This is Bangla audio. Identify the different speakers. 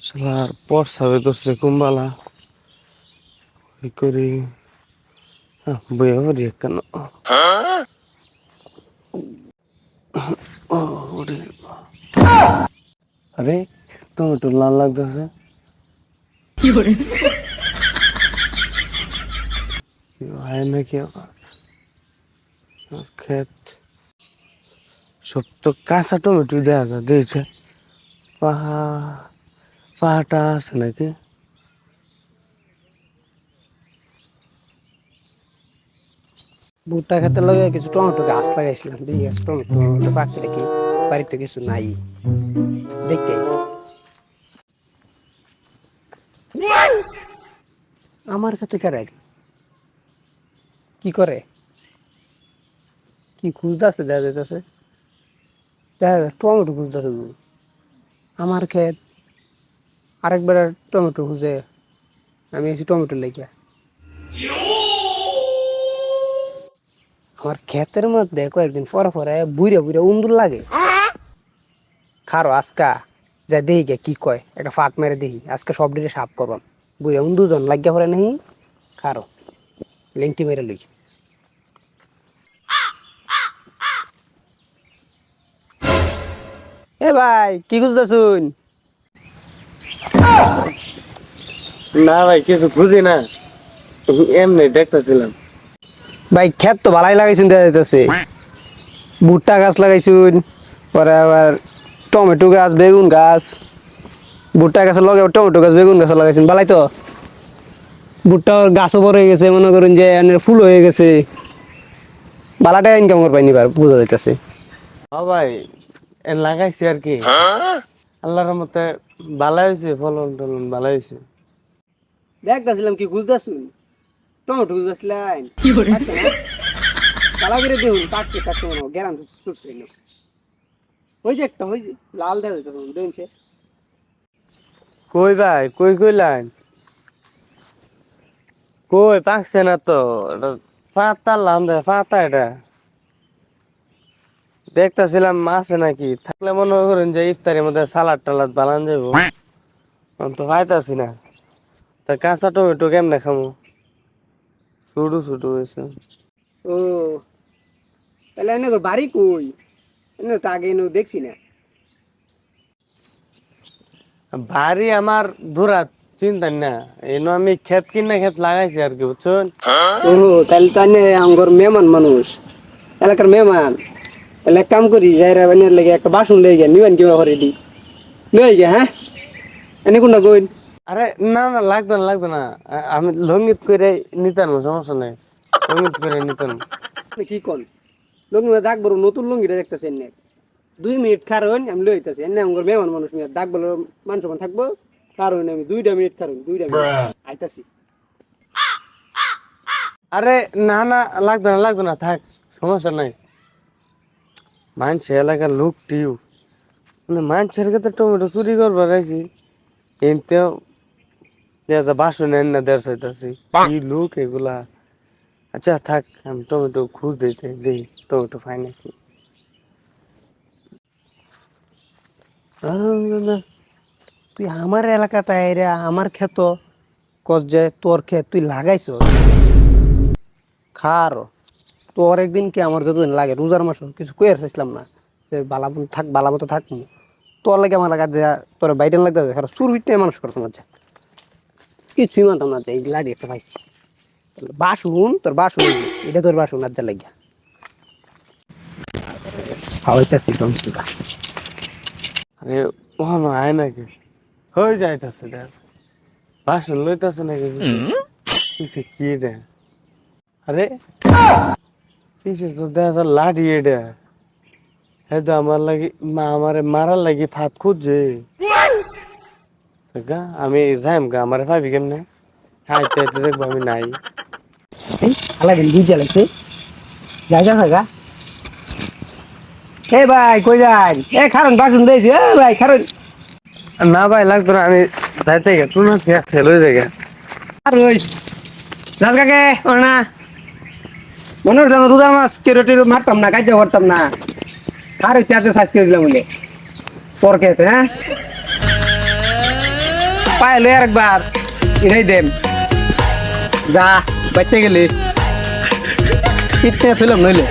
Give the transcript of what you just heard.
Speaker 1: শালার পড়ছাবে দোস্তে কুম্বালা কি করি বইয়া পড়ি কেন ওরে আরে টমেটো লাল লাগতেছে
Speaker 2: কি করে
Speaker 1: হয় নাকি আবার ক্ষেত সব তো কাঁচা টমেটো দেওয়া যায় দিয়েছে পাহাড়টা আছে নাকি
Speaker 3: ভুট্টা খেতে লগে কিছু টমেটো গাছ লাগাইছিলাম দুই গাছ টমেটো পাকছে নাকি বাড়িতে কিছু নাই দেখতে আমার কাছে কেরাই কি করে কি খুঁজতেছে দেখা যাইতেছে দেখা যায় টমেটো খুঁজতেছে আমার ক্ষেত আরেকবার টমেটো খুঁজে আমি এসে টমেটো লেগে আমার ক্ষেতের মধ্যে কয়েকদিন পরে পরে বুড়ে বুড়ে উন্দুর লাগে খারো আজকা যা দেখি গে কি কয় একটা ফাট মেরে দেখি আজকে সব দিকে সাফ করবাম বুড়ে উন্দুজন লাগিয়া পরে নাহি খারো লেংটি মেরে লই এ ভাই কি খুঁজতেছুন
Speaker 1: না ভাই কিছু বুঝি না এমনি দেখতেছিলাম
Speaker 3: ভাই ক্ষেত তো ভালাই লাগাইছুন দেখা যাইতেছে ভুট্টা গাছ লাগাইছুন পরে আবার টমেটো গাছ বেগুন গাছ ভুট্টা গাছের লগে টমেটো গাছ বেগুন গাছ লাগাইছুন ভালাই তো ভুট্টা গাছও বড় হয়ে গেছে মনে করুন যে ফুল হয়ে গেছে বালাটা ইনকাম করবাই নিবার বোঝা যাইতেছে
Speaker 1: ভাই লাগাইছি আর কি আল্লাহর মতে ভালো হয়েছে ফলন টলন ভালো হয়েছে
Speaker 3: দেখতেছিলাম কি খুঁজতেছুন টমেটো খুঁজতেছিলেন
Speaker 2: কি করে
Speaker 3: কালা করে দেখুন কাটছে কাটছে মনে গেরাম ছুটছে ওই যে একটা ওই যে লাল দেখা যেত দেখুন সে
Speaker 1: কই ভাই কই কইলেন কই পাকছে না তো পাতা লাম দে পাতা এটা দেখতেছিলাম আছে নাকি থাকলে মনে করেন যে ইফতারের মধ্যে সালাদ টালাদ বানান যাবো তো পাইতাছি না তা কাঁচা টমেটো কেমনে খামো ছোটো ছোটো হয়েছে
Speaker 3: ও তাহলে এনে বাড়ি কই এনে তো আগে এনে দেখছি না
Speaker 1: বাড়ি আমার দূরা চিন্তা না এনে আমি ক্ষেত কিনা ক্ষেত লাগাইছি আর কি বুঝছেন
Speaker 3: ও তাহলে তো এনে আমার মেহমান মানুষ এলাকার মেহমান তাহলে এক কাম করি যাইরা এনে লেগে একটা বাসন লেগে গিয়া নিবেন কিবা করে দি লই গিয়া হ্যাঁ এনে কোনটা কইন
Speaker 1: আরে না না লাগবে না আমি লঙ্গিত করে নিতাম সমস্যা নাই লঙ্গিত করে নিতাম
Speaker 3: আপনি কি কোন লঙ্গি দাগ বড় নতুন লঙ্গিটা দেখতেছেন এনে 2 মিনিট কারণ আমি লই আইতাছি এনে আমার মেহমান মানুষ নিয়ে দাগ বড় মান সমান থাকবো কারণ আমি 2 মিনিট কারণ 2 মিনিট আইতাছি
Speaker 1: আরে না না লাগবে না থাক সমস্যা নাই মানছে এলাকার লোক টিউ মানে মানছের কাছে টমেটো চুরি করবার আইছি এনতেও বাসন এন না দেড় চাইতাছি কি লোক এগুলা আচ্ছা থাক আমি টমেটো খুঁজ দিতে দিই টমেটো পাই নাকি
Speaker 3: তুই আমার এলাকাতে আইরা আমার ক্ষেত কস যে তোর ক্ষেত তুই লাগাইছ খার তোর একদিন কি আমার যতদিন লাগে রোজার মাস কিছু কই আর চাইছিলাম না যে বালা মতো থাক তোর লাগে আমার লাগা যা তোর বাইরে লাগতে খারাপ সুর বিটে মানুষ করতাম না কিছুই মানতাম না যে এই লাড়ি একটা পাইছি বাসুন তোর বাসুন এটা তোর বাসুন আর যা লাগিয়া খাওয়াইতেছি টমসুটা
Speaker 1: আরে ওখানে আয় নাকি হয়ে যাইতাছে দেখ বাসন লইতাছে নাকি পিছে কি রে আরে পিছে তো দেখা লাঠি এটা হ্যাঁ তো আমার লাগি আমারে মারার লাগি ফাঁদ খুঁজছে গা আমি যাইম গা আমার ভাবি কেমনে হাইতে হাইতে দেখবো আমি নাই
Speaker 3: আলাদা বুঝে লাগছে যা যা গা এ ভাই কই যাই এ খারণ বাসুন দেইছি এ ভাই খারণ
Speaker 1: না ভাই লাগতো না আমি যাইতে গে তুই না দেখছে লই জায়গা
Speaker 3: আর ওই লাল কাকে না মনে হচ্ছে আমার রোজার মাছ কেরোটি মারতাম না কাজ করতাম না আর চাতে সাজ করে দিলাম বলে পর খেতে হ্যাঁ পায়ে লই আরেকবার এটাই দেন যা বাচ্চা গেলি ইটনে ফেলাম নইলে